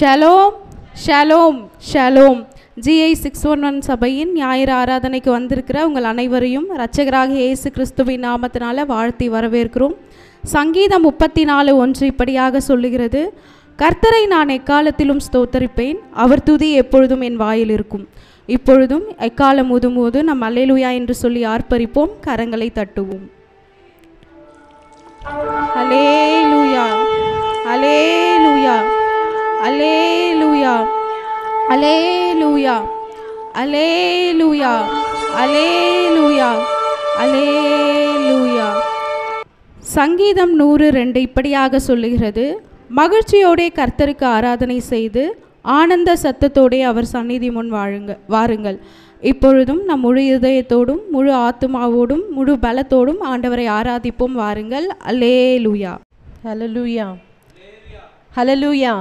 Shalom shalom shalom. GI 611 சபையின் ஞாயிறு ஆராதனைக்கு வந்திருக்கிற உங்கள் அனைவரையும் இரட்சகராகிய இயேசு கிறிஸ்துவின் நாமத்தினால வாழ்த்தி வரவேற்கிறோம். சங்கீதம் 34:1 இப்படியாக சொல்லுகிறது, கர்த்தரை நான் எக்காலத்திலும் ஸ்தோத்தரிப்பேன், அவர் துதி எப்பொழுதும் என் வாயில் இருக்கும். இப்பொழுதும் எக்காலம் முதுமோது நம் அல்லேலூயா என்று சொல்லி ஆர்ப்பரிப்போம், கரங்களை தட்டுவோம். அல்லேலூயா அல்லேலூயா அல்லேலூயா அல்லேலூயா அல்லேலூயா அல்லேலூயா அல்லேலூயா. சங்கீதம் 102 இப்படியாக சொல்லுகிறது, மகிழ்ச்சியோடே கர்த்தருக்கு ஆராதனை செய்து ஆனந்த சத்தத்தோடே அவர் சந்நிதி முன் வாருங்கள். இப்பொழுதும் நம் முழு இதயத்தோடும் முழு ஆத்துமாவோடும் முழு பலத்தோடும் ஆண்டவரை ஆராதிப்போம், வாருங்கள். அல்லேலூயா ஹல்லேலூயா ஹல்லேலூயா.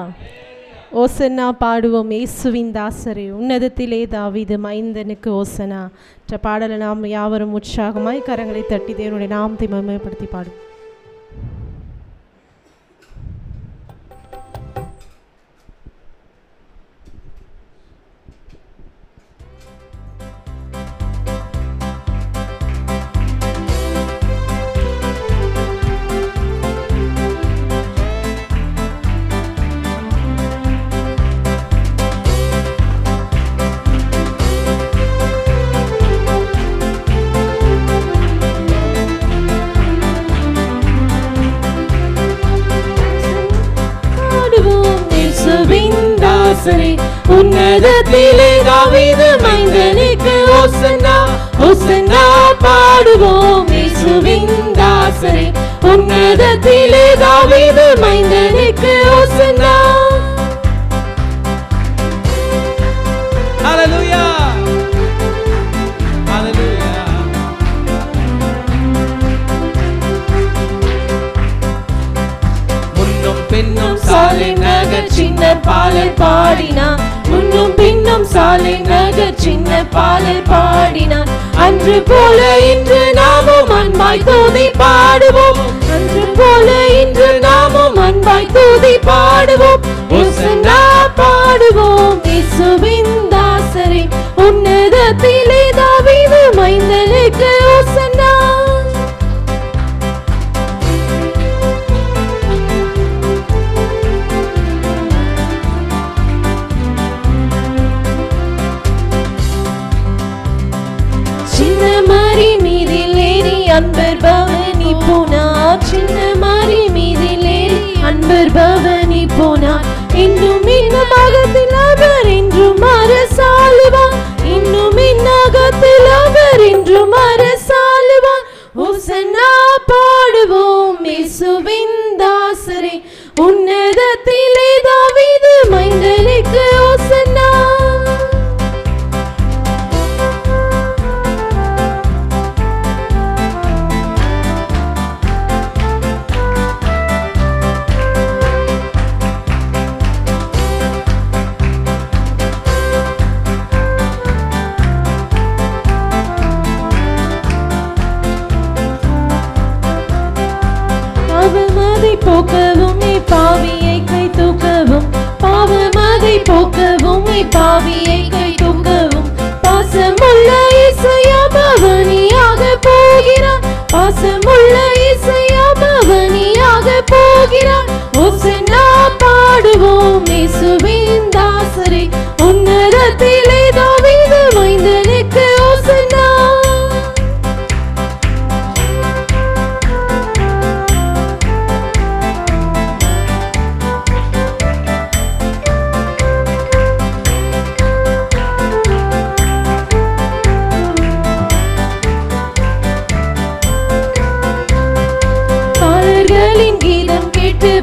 ஓசன்னா பாடுவோம் இயேசுவின் தாசரே, உன்னதத்திலே தாவீது மைந்தனுக்கு ஓசனா என்ற பாடலை நாம் யாவரும் உற்சாகமாய் கரங்களை தட்டி தேவனுடைய நாமத்தை மகிமைப்படுத்தி பாடும். உன்னதத்திலே தாவீது மைந்தனுக்கு ஓசன்னா ஓசன்னா பாடுவோம் இயேசுவின் தாசரே, உன்னதத்திலே தாவீது மைந்தனுக்கு ஓசன்னா. ஹல்லேலூயா ஹல்லேலூயா. முன்னும் பின்னும் சாலை நகர் சின்ன பாலர் பாடினான், முன்னும் பின்னும் சாலை நகர் சின்ன பாலர் பாடினான். அன்று போல இன்று நாமும் அன்பாய் தூதி பாடுவோம், அன்று போல இன்று நாமும் அன்பாய் தூதி பாடுவோம். ஓசன்னா பாடுவோம் இயேசுவின் தாசரே, உன்னதத்திலே தாவீது மைந்தனுக்கு ஓசன்னா. சின்ன மாறி மீதில் ஏறி அன்பர் பவனி போனார், சின்ன மாறி மீதில் ஏறி அன்பர் பவனி போனார். இன்னும் இன்னகத்தில் அவர் என்றும் அரசாளுவார், இன்னும் இன்னகத்தில் அவர் என்றும் அரசாளுவார். ஓசன்னா பாடுவோம் இயேசுவின் தாசரே, உன்னதத்திலே தாவீது மைந்தனுக்கு ஓசன்னா. போக்கவும் பாவியை கை தூக்கவும், பாவமதை போக்கவும் பாவியை கை தூக்கவும். பாசமுள்ள இயேசையா பவனியாக போகிறார், பாசமுள்ள இயேசையா பவனியாக போகிறார். ஓசன்னா பாடுவோம் இயேசுவின் தாசரே, உன்னதத்திலே தாவீது மைந்தனுக்கு ஓசன்னா.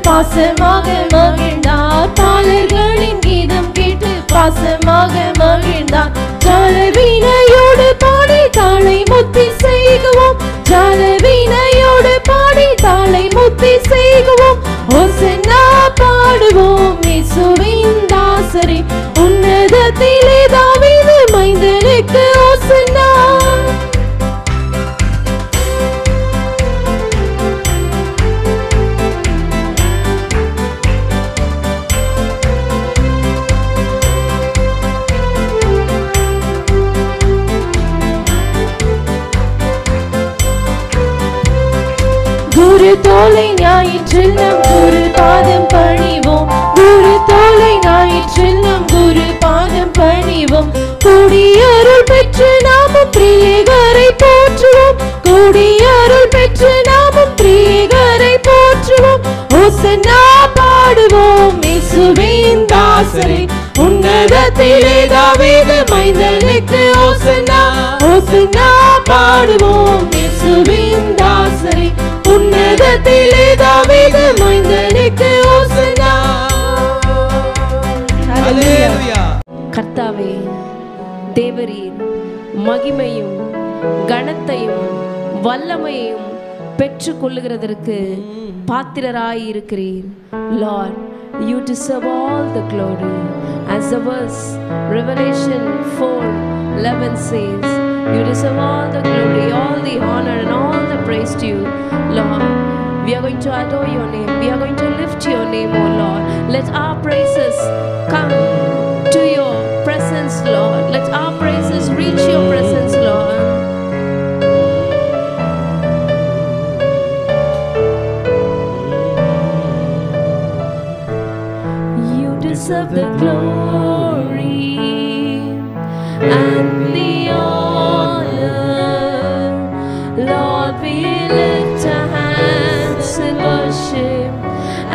பாசமாக மகிழ்ந்தார், பாலர்களின் கீதம் கேட்டு பாசமாக மகிழ்ந்தார். ஜாலவீணையோடு பாடி தாளை முத்தி செய்குவோம், ஜாலவீணையோடு பாடி தாளை முத்தி செய்குவோம். ஓசன்னா பாடுவோம் இயேசுவின் தாசரே, உன்னதத்திலே தாவீது மைந்தனுக்கு ஓசன்னா. குரு தோலை ஞாயிற்றில் நம் குரு பாதம் பணிவோம். குரு தோலை ஞாயிற்றில் நம் குரு பாதம் பணிவோம். கூடியருள் பெற்று நாமும் பிரியகரை போற்றுவோம். கூடியருள் பெற்று நாமும் பிரியகரை போற்றுவோம். ஓசன்னா பாடுவோம் இயேசுவின் தாசரே, உன்னதத்திலே தாவீது மைந்தனுக்கு ஓசன்னா. ஓசன்னா பாடுவோம் இயேசுவின் தாசரே, உன்னதத்திலே தாவீது மைந்தனுக்கு ஓசன்னா. ஹல்லேலூயா. கர்த்தாவே, தேவரீர் மகிமையும் கனத்தையும் வல்லமையையும் பெற்றுக் கொள்ளுகிறதற்கு பாத்திரராய் இருக்கிறீர். Lord, you deserve all the glory. As the verse Revelation 4:11 says, you deserve all the glory, all the honor and all the praise to you, Lord. We are going to adore your name. We are going to lift your name, O Lord. Let our praises come to your presence, Lord. Let our praises reach your presence, Lord. You deserve the glory and the honor. Lord, we lift our hands in worship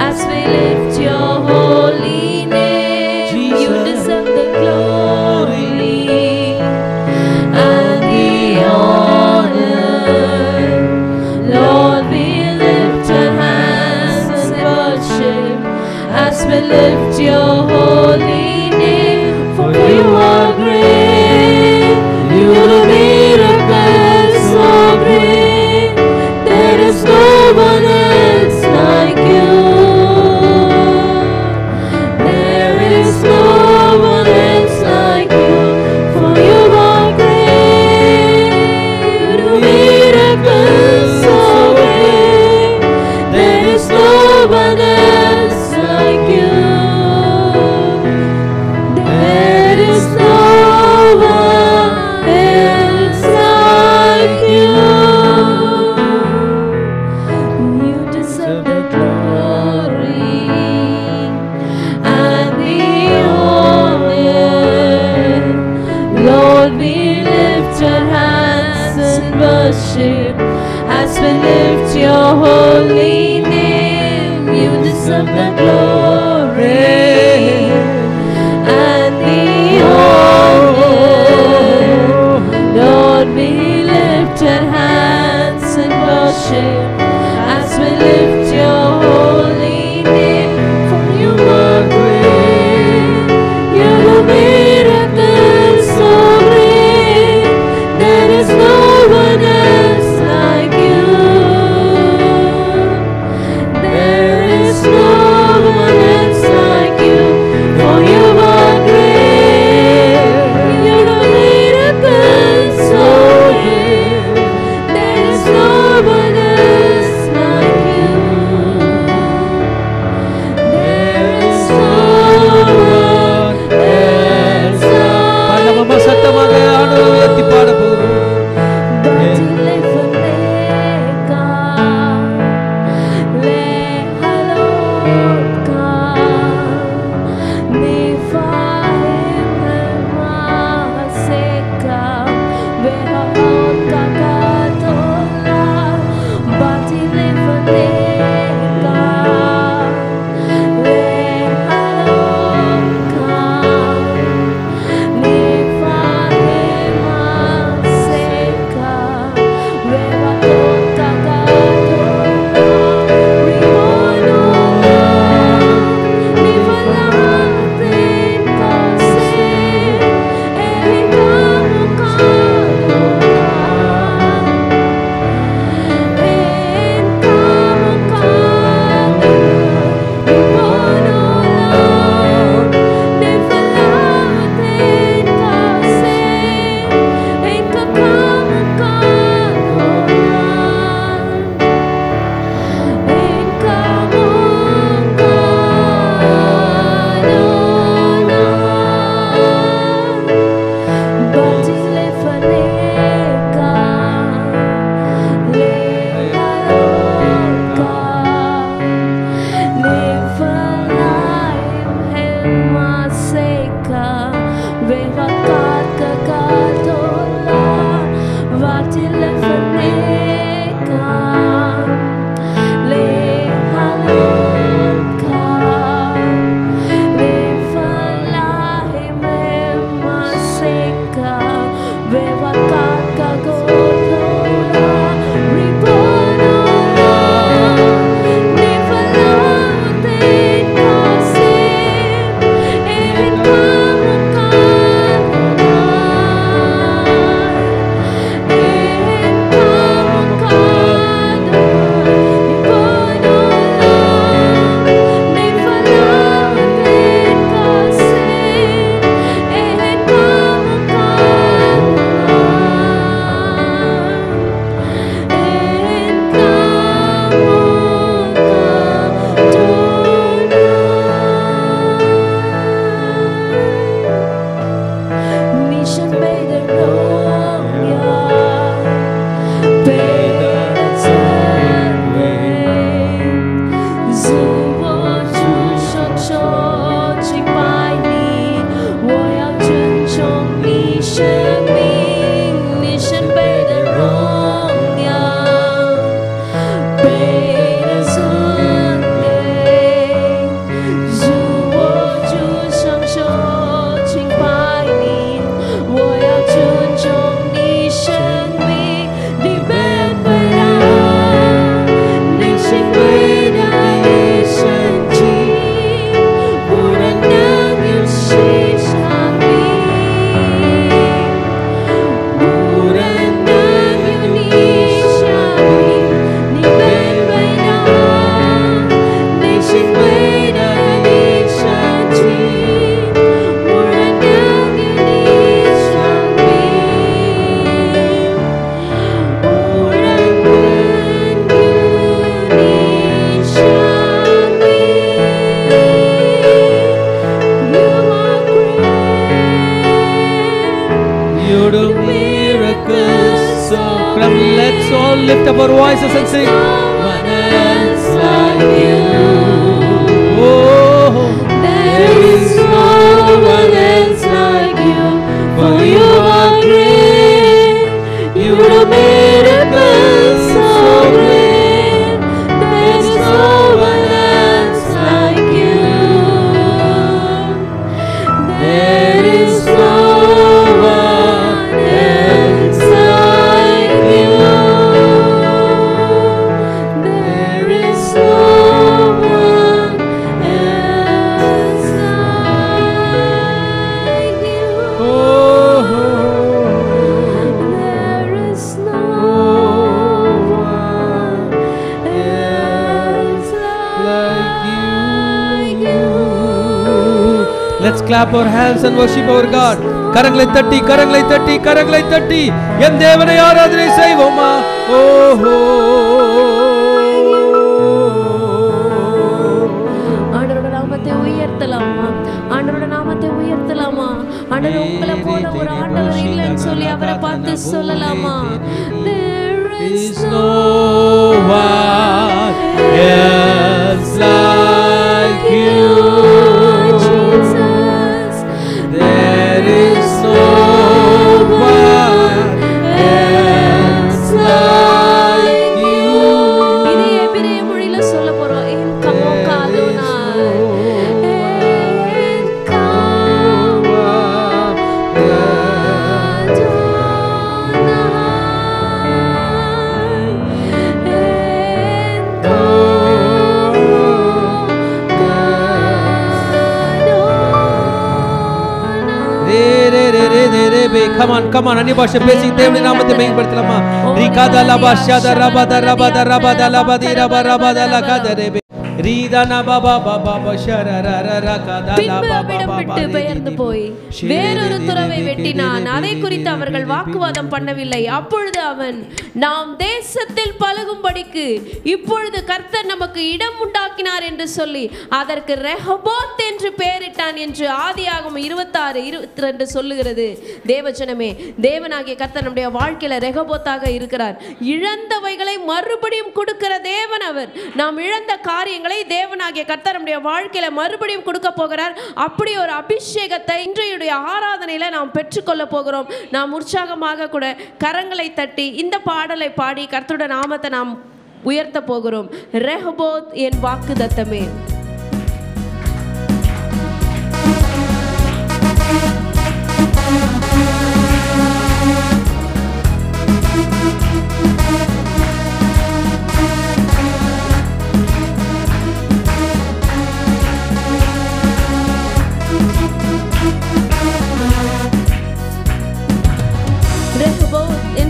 as we lift your holy name. You deserve the glory and the honor. Lord, we lift our hands in worship as we lift your holy name. For you are great, you do miracles so great. There is no one else like you. There is no one else like you. For you are great, you do miracles so great. There is no one else like you. There is no one else like you. You deserve the glory and the honor. Lord, we lift our hands in worship as we lift your holy name. You deserve the glory and the honor. Lord, we lift our hands in worship as we lift your holy name. For you are great, you do miracles so great. There is no one else like you. There is no one You do miracles so. Come, let's all lift up our voices and sing. One else like you. Oh, there is no one else like you. For you are great. You do miracles so great. There is no one else like you. There is no one else like you. There is no one else like you. Oh, there is no one else like you. Let's clap our hands and worship our God. கரங்களை தட்டி கரங்களை தட்டி கரங்களை தட்டி என் தேவனை ஆராதனை செய்வோமா. ஓஹோ ஆண்டவரோட நாமத்தை உயர்த்தலாமா, ஆண்டவரோட நாமத்தை உயர்த்தலாமா. ஆண்டவர் உங்களை போல ஒரு ஆண்டவர் இல்லைன்னு சொல்லி அவரை பார்த்து சொல்லலாமா. There is no one else like you. Jesus. There is no one else like you. இது எபிரேய மொழியில சொல்ல போறோம். என் கமோகா அதோனாய். என் கமோகா Come on, come on. அந்நிய பாஷை பேசி தேவனுடைய நாமத்தை மேம்படுத்தலாமா. ரிகாதா லபாஷாதா ரபாதா ரபாதா ரபாதா லபாதி ரபா ரபாதா லகாதரே ரீதானா பாபா பாபா பஷரரரர கதா பின்பு அவ்விடம் விட்டு பெயர்ந்து போய் வேறொரு துறவை வெட்டினான். அதை குறித்து அவர்கள் வாக்குவாதம் பண்ணவில்லை. அப்பொழுது அவன், நாம் தேசத்தில் பழகும்படிக்கு இப்பொழுது கர்த்தர் நமக்கு இடம் உண்டாக்கினார் என்று சொல்லி அதற்கு ரெஹோபோத் என்று பெயரிட்டான் என்று ஆதியாகமம் 26:22 சொல்லுகிறது. தேவஜனமே, தேவனாகிய கர்த்தர் நம்முடைய வாழ்க்கையில ரெஹோபோத்தாக இருக்கிறார். இழந்தவைகளை மறுபடியும் கொடுக்கிற தேவன் அவர். நாம் இழந்த காரியங்களை தேவனாகிய கர்த்தர் நம்முடைய வாழ்க்கையில மறுபடியும் கொடுக்க போகிறார். அப்படி ஒரு அபிஷேகத்தை இன்றைய ஆராதனையில நாம் பெற்றுக்கொள்ள போகிறோம். நாம் உற்சாகமாக கூட கரங்களை தட்டி இந்த பாடலை பாடி கர்த்தருடைய நாமத்தை நாம் உயர்த்த போகிறோம். ரெஹோபோத் என் வாக்குத்தத்தமே.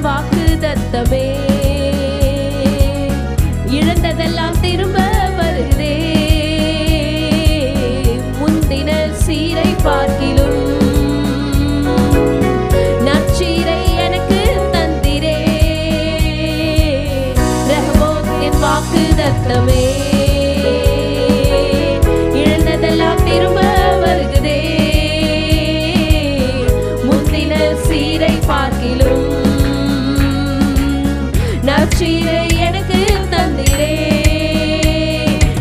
வாக்குத்தத்தமே, இழந்ததெல்லாம் திரும்ப வருகிறே. முந்தின சீரை பார்க்கிலும் நற்சீரை எனக்கு தந்திரே. ரெஹோபோத் என் வாக்குத்தத்தமே, இழந்ததெல்லாம் திரும்ப வருகிறே. முந்தின சீரை பார்க்கிலும் நற்சீரை எனக்கு தந்திரே.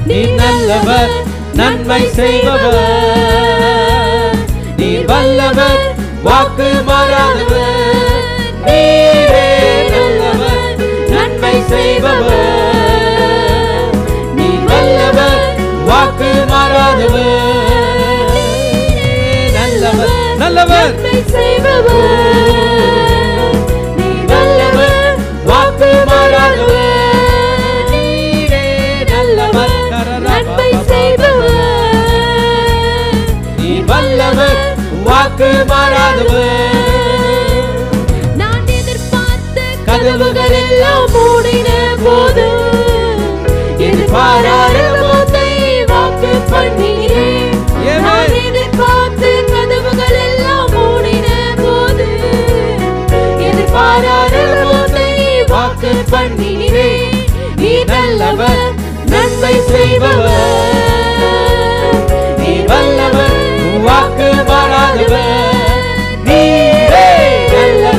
நீ நல்லவர், நன்மை செய்பவர், நீ வல்லவர், வாக்கு மாறாதவர். நீரே நல்லவர், நன்மை செய்பவர், நீ வல்லவர், வாக்கு மாறாதவர். நல்லவர், நல்லவர், நன்மை செய்பவர், நீ வல்லவர், வாக்கு மாறாதவர். நீரே நல்லவர், நன்மை செய்பவர், நீ வல்லவர், வாக்கு மாறாதவர். நான் எதிர்பார்த்த கதவுகள் எல்லாம் மூடின போது எதிர்பாராத ரெஹோபோத்தை வாக்கு பண்ணினேன். நான் எதிர்பார்த்த கதவுகள் எல்லாம் மூடின போது எதிர்பாராத ரெஹோபோத்தை வாக்கு பண்ணினேன். நீ நல்லவர், நன்மை செய்பவர், நீ வல்லவர், வாக்கு மாறாதவர். நீரே நல்லவர்.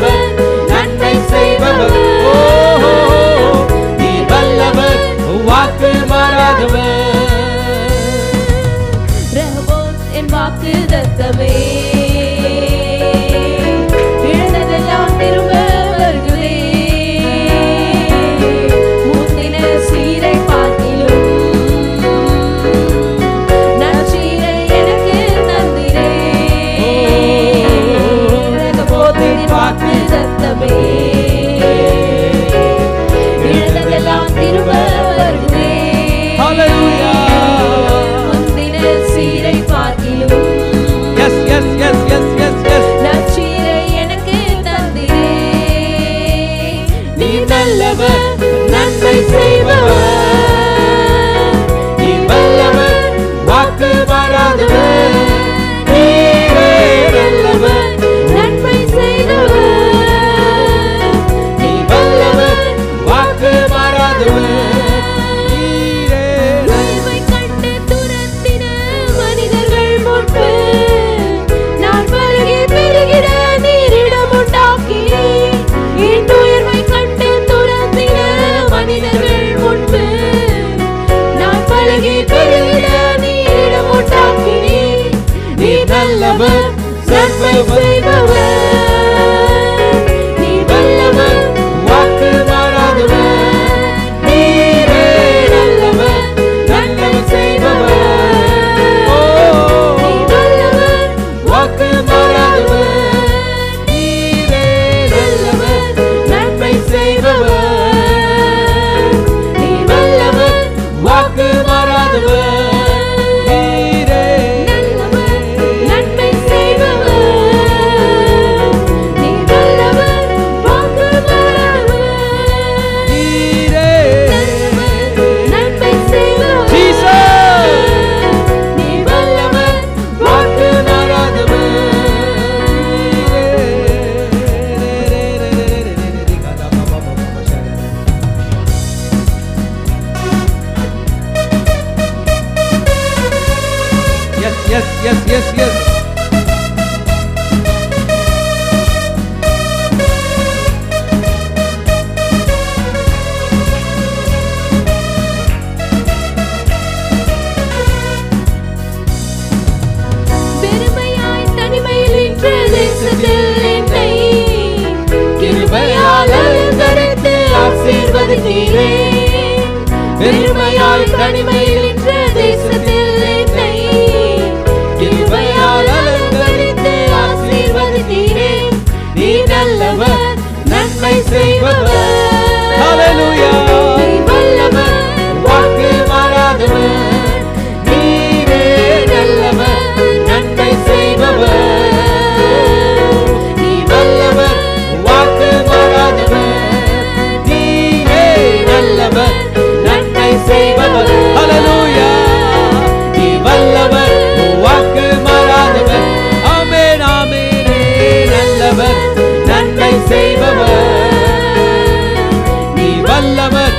செய்பவர், நீர் வல்லவர், வாக்கு மாறாதவர். நீரே நன்மை செய்பவர், நீர் வல்லவர், வாக்கு மாறாதவர். நீரே நன்மை செய்பவர், ஜீசஸ் நீர் வல்லவர், வாக்கு மாறாதவர். Yes, yes, yes, yes, yes. பெருமையாய் தனிமையில் நின்ற தேசத்தில் என்னை கிருபையால் அலங்கரித்து ஆசீர்வதித்தீரே. பெருமையாய் தனிமையில் நின்ற தேசத்தில் என்னை கிருபையால் அலங்கரித்து ஆசீர்வதித்தீரே. நீ நல்லவர், நன்மை செய்பவர். Hallelujah. நீ வல்லவர், வாக்கு மாறாதவர். நீரே நல்லவர், நன்மை செய்பவர். நீ வல்லவர், வாக்கு மாறாதவர். நீரே நல்லவர், நன்மை செய்பவர். Hallelujah. நீ வல்லவர், வாக்கு மாறாதவர். ஆமென், ஆமென். நல்லவர், நன்மை செய்பவர். நீ வல்லவர்,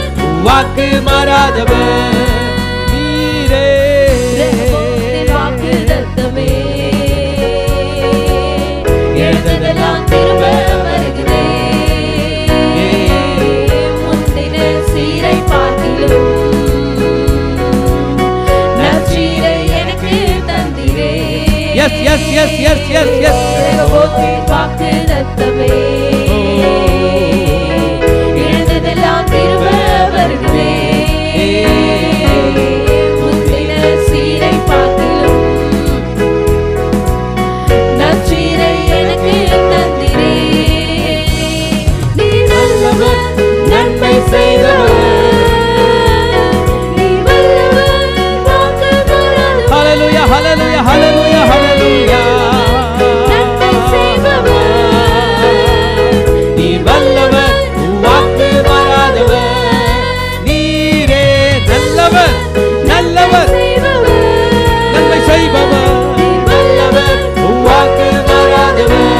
வாக்கு மாறாதவர். நீரே ரெஹோபோத்தின் வாக்குத்தத்தமே எழுந்ததெல்லாம் திரும்ப வருகிறே. முந்தின சீரை பார்க்கிலும் நற்சீரை எனக்கு தந்திரே. Yes, yes, yes, yes, yes, yes. ரெஹோபோத்தின் வாக்குத்தத்தமே எழுந்ததெல்லாம் திரும்ப வருகிறே. முந்தின சீரை பார்க்கிலும் நற்சீரை எனக்கு தந்திரே. நீ நல்லவர், நன்மை செய்தவர். நீ வல்லவர், வாக்கு மாறாதவர். Hallelujah, hallelujah, hallelujah, hallelujah. நன்மை செய்பவர், நீ வல்லவர், வாக்கு மாறாதவர். நீரே நல்லவர், நல்லவர், செய்பவர், நன்மை செய்பவர். நீ வல்லவர், வாக்கு மாறாதவர்.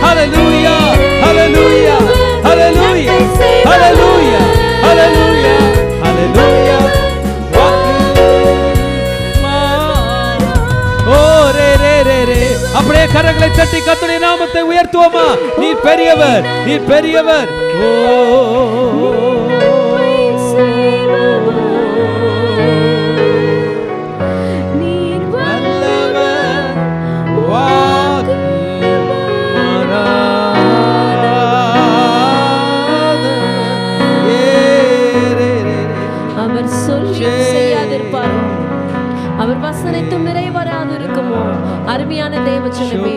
Hallelujah, hallelujah, hallelujah, hallelujah, hallelujah, hallelujah. வாக்கு ஓ ரே ரே ரே ரே. அப்படியே கரங்களை தட்டி கர்த்தருடைய நாமத்தை உயர்த்துவோமா? நீர் பெரியவர், நீர் பெரியவர். ஓ நீர் வல்லவர், வாக்கு மாறாதவர். ஏ ரே ரே ரே. அவர் சொல்லியும் செய்யாதிருப்பாரோ, அவர் வசனித்தும் நிறைவராது இருக்குமோ? அருமையான தேவச்சனமே,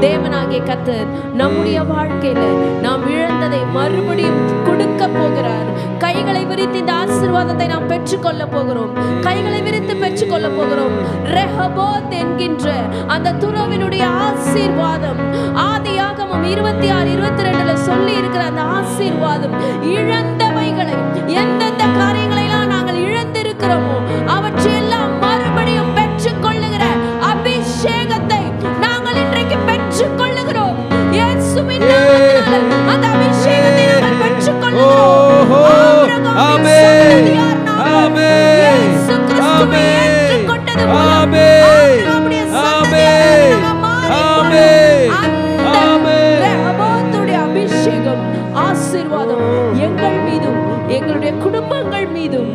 தேவனாகிய கர்த்தர் நம்முடைய வாழ்க்கையில நாம் இழந்ததை மறுபடியும் கொடுக்க போகிறார். கைகளை விரித்து இந்த ஆசீர்வாதத்தை நாம் பெற்றுக்கொள்ள போகிறோம். கைகளை விரித்து பெற்றுக்கொள்ள போகிறோம். ரெஹோபோத் என்கின்ற அந்த துறவினுடைய ஆசீர்வாதம் ஆதியாகமம் 26:22 சொல்லி இருக்கிற அந்த ஆசீர்வாதம் இழந்தவைகளை, எந்தெந்த காரியங்களை எல்லாம் நாங்கள் இழந்திருக்கிறோமோ அவற்றையெல்லாம் மறுபடியும் பெற்றுக்கொள்ளுகிற அபிஷேகத்தை நாங்கள் இன்றைக்கு பெற்றுக்கொள்ளுகிறோம். இயேசுவின் நாமத்தினால அந்த அபிஷேகத்தை நாங்கள் பெற்றுக்கொள்ளுகிறோம். ஆமென், ஆமென், இயேசு கிறிஸ்துவை ஏற்றுக்கொண்டது போல ஆமென், நம்முடைய ஆமென், சந்ததியாரை நாங்கள் மாறிப் ஆமென், அந்த ஆமென். ரெஹோபோத்துடைய அபிஷேகம், ஆசீர்வாதம் எங்கள் மீதும் எங்களுடைய குடும்பங்கள் மீதும்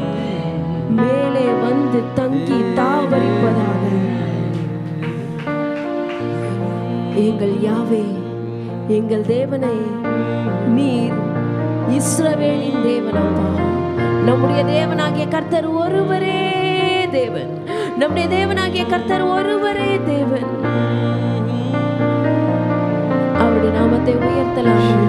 மேலே வந்து தங்கி தாவரிப்பதாக. எங்கள் யாவே, எங்கள் தேவனே, நீர் இஸ்ரவேலின் தேவனப்பா. நம்முடைய தேவனாகிய கர்த்தர் ஒருவரே தேவன். நம்முடைய தேவனாகிய கர்த்தர் ஒருவரே தேவன். அவருடைய நாமத்தை உயர்த்தலாம்.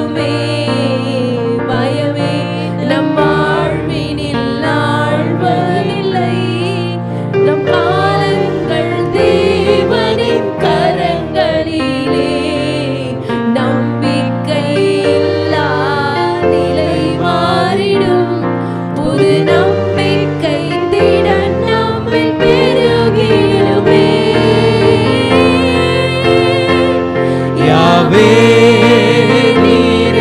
ஆழ்ந்திடுமே பயமே நம் வாழ்வினில் ஆழ்வதில்லை நம் காலங்கள் தேவனின் கரங்களிலே நம்பிக்கை இல்லா நிலை மாறிடும் புது நம்பிக்கை திடன் நம்மில் பெருகிடுமே யாவே நீர்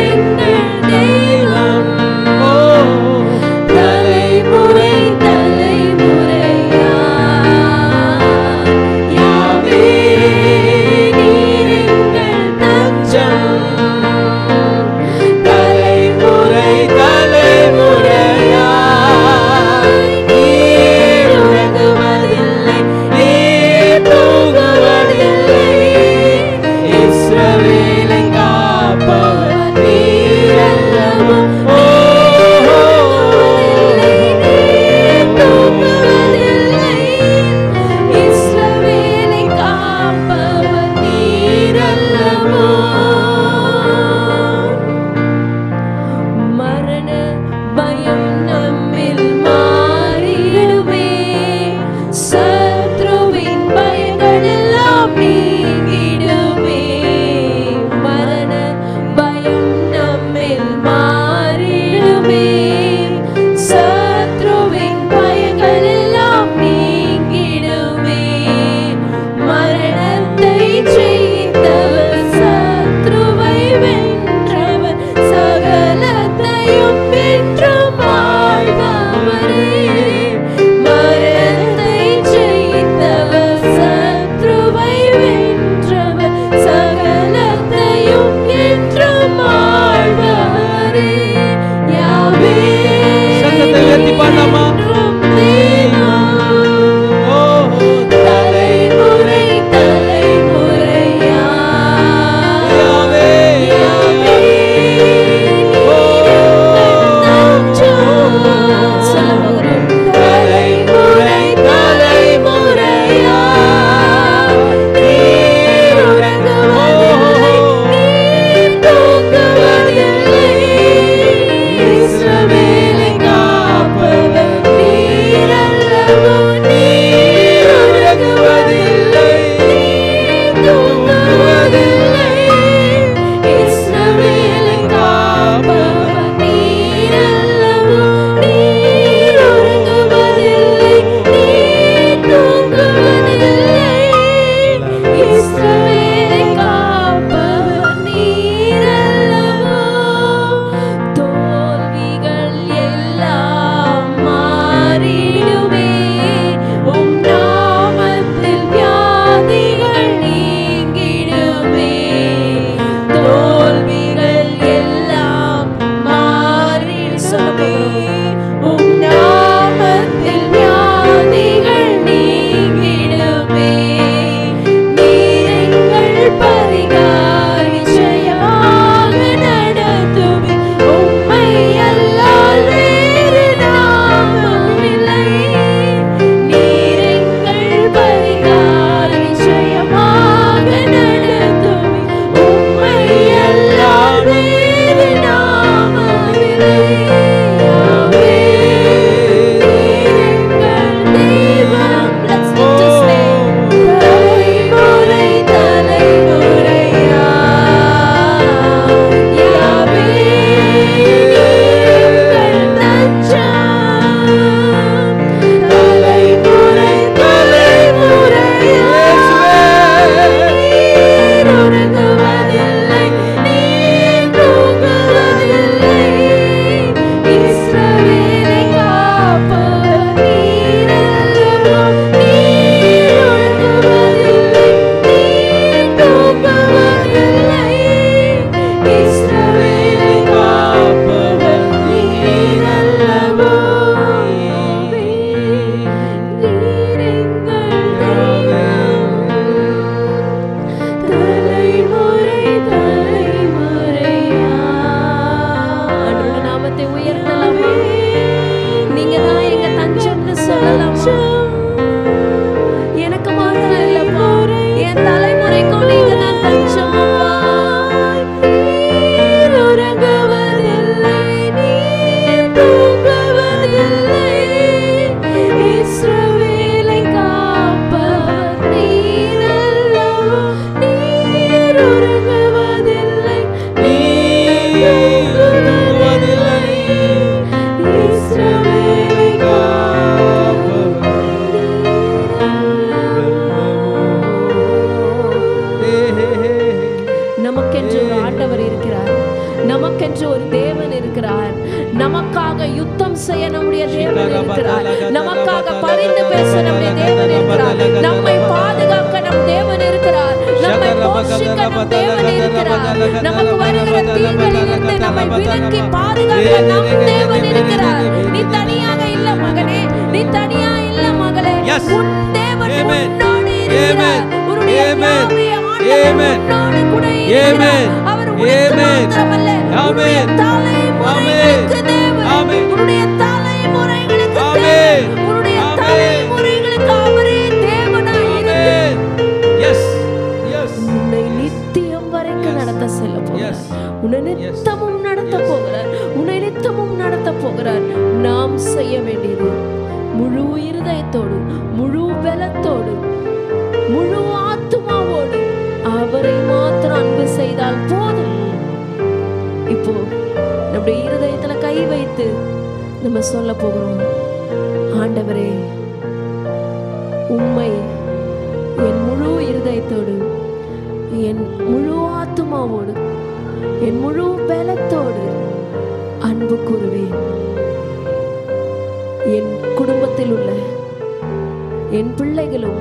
ஆண்டவர் இருக்கிறார். நமக்கென்று ஒரு தேவன் இருக்கிறார். நமக்காக யுத்தம் செய்ய நம்முடைய தேவன் இருக்கிறார். நமக்காக பரிந்து பேச நம்முடைய தேவன் இருக்கிறார். நம்மை பாதுகாக்க நம் தேவன் இருக்கிறார். நம்மை போஷிக்க நம் தேவன் இருக்கிறார். நமக்கு வருகிற தீமையிலிருந்து நம்மை விலக்கி பாதுகாக்க நம் தேவன் இருக்கிறார். நீ தனியாக இல்ல மகனே, நீ தனியா இல்ல மகளே. உன் தேவன் உன்னோடு இருக்கிறார். உன்னுடைய யாவே ஆண்டவர் உன்னோடு கூட இருக்கிறார். அவர் உனக்கு மாத்திரமல்ல, உன்னுடைய தலைமுறைகளுக்கு தேவன். உன்னுடைய தலைமுறைகளுக்கு தேவன். உன்னுடைய தலைமுறைகளுக்கு அவரே தேவனாய் இருக்கிறார். உன்னை நித்தியம் வரைக்கும் நடத்த செல்ல போகிறார். உன்னை நித்தமும் நடத்த போகிறார். உன்னை நித்தமும் நடத்த போகிறார். நாம் செய்ய வேண்டியது முழு இருதயத்தோடு, முழு பலத்தோடு, முழு ஆத்துமாவோடு அவரை மாத்திரம் அன்பு செய்தால் போதும். இப்போ நம்முடைய இருதயத்துல கை வைத்து நம்ம சொல்ல போகிறோம், ஆண்டவரே உம்மை என் முழு இருதயத்தோடு, என் முழு ஆத்துமாவோடு, என் முழு பலத்தோடு அன்பு கூறுவேன். என் குடும்பத்தில் உள்ள என் பிள்ளைகளும்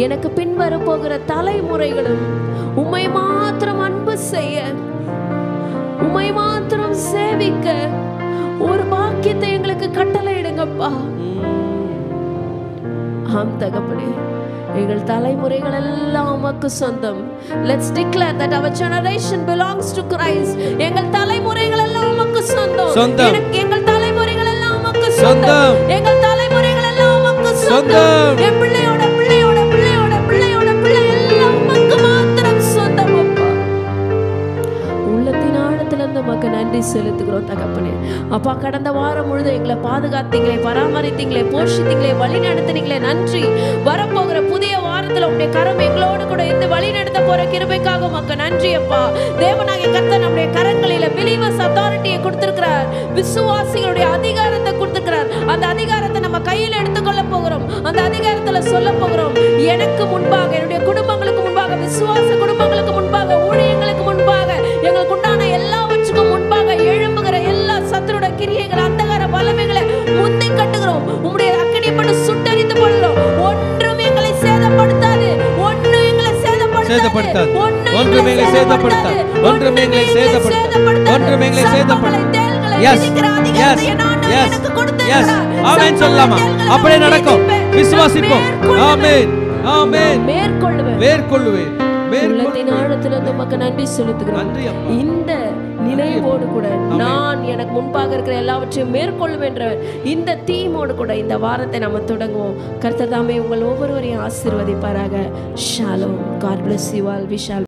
எனக்கு பின்வர போகிற தலைமுறைகளும் உம்மை மாத்திரம் அன்பு செய்ய, உம்மை மாத்திரம் சேவிக்க ஒரு பாக்கியத்தை எங்களுக்கு கட்டளையிடுங்கப்பா. ஆம் தகப்பனே, எங்கள் தலைமுறைகள் எல்லாம் உமக்கு சொந்தம். Let's declare that our generation belongs to Christ. எங்கள் தலைமுறைகள் எல்லாம் உமக்கு சொந்தம். எங்கள் தலைமுறைகள் எல்லாம் உமக்கு சொந்தம். எங்கள் தலைமுறைகள் எல்லாம் உமக்கு சொந்தம். என் பிள்ளையோட பிள்ளையோட பிள்ளையோட பிள்ளையோட பிள்ளை எல்லாம் உமக்கு மாத்திரம் சொந்தம் அப்பா. உள்ளத்தின் ஆழத்திலிருந்து உமக்கு நன்றி செலுத்துகிறோம் தகப்பனே. அப்பா, கடந்த வாரம் முழுதும் எங்களை பாதுகாத்தீங்களே, பராமரித்தீங்களே, போஷித்தீங்களே, வழி நடத்தினீங்களே, நன்றி. வரப்போகிற புதிய வாரத்துல உங்களுடைய கரம் எங்களோடு கூட இருந்து வழி நடத்த போற கிருபைக்காக உமக்கு நன்றி அப்பா. தேவனாகிய கர்த்தர் நம்முடைய கரங்களில பிலீவர்ஸ் அத்தாரிட்டியை கொடுத்திருக்கிறார். விசுவாசிகளுடைய அதிகாரத்தை கொடுத்திருக்கிறார். அந்த அதிகாரத்தை நம்ம கையில எடுத்துக்கொள்ள போகிறோம். அந்த அதிகாரத்துல சொல்ல போகிறோம், எனக்கு முன்பாக, என்னுடைய குடும்பங்களுக்கு முன்பாக, விசுவாச குடும்பங்களுக்கு முன்பாக, ஊழியங்களுக்கு முன்பாக, எங்களுக்கு உண்டான எல்லாவற்றுக்கும் முன்பாக எழும்புகிற எல்லா சத்துருட கிரியைகள், அந்தகார வல்லமைகளை முந்தி கட்டுகிறோம். உம்முடைய அக்கினிப்பட்டு சுட்டரித்து போடுகிறோம். ஒன்றும் எங்களை சேதப்படுத்தாது. ஒன்றும் எங்களை சேதப்படுத்தாது. ஒன்றும் எங்களை சேதப்படுத்தாது. ஒன்றும் எங்களை சேதப்படுத்தாது. ஒன்றும் எங்களை சேதப்படுத்தாது. எஸ் எஸ் எஸ் எஸ் ஆமென் சொல்லலாமா? அப்படியே நடக்கும். விசுவாசிப்போம். ஆமென் ஆமென். மேற்கொள்ளுவேன். உள்ளத்தின் ஆழத்திலிருந்து உமக்கு நன்றி செலுத்துகிறோம். இந்த நினைவோடு கூட நான் எனக்கு முன்பாக இருக்கிற எல்லாவற்றையும் மேற்கொள்ளும் என்ற இந்த தீமோடு கூட இந்த வாரத்தை நம்ம தொடங்குவோம். கர்த்தர் தாமே உங்கள் ஒவ்வொருவரையும் ஆசீர்வதிப்பாராக. Shalom. God bless you all. We shall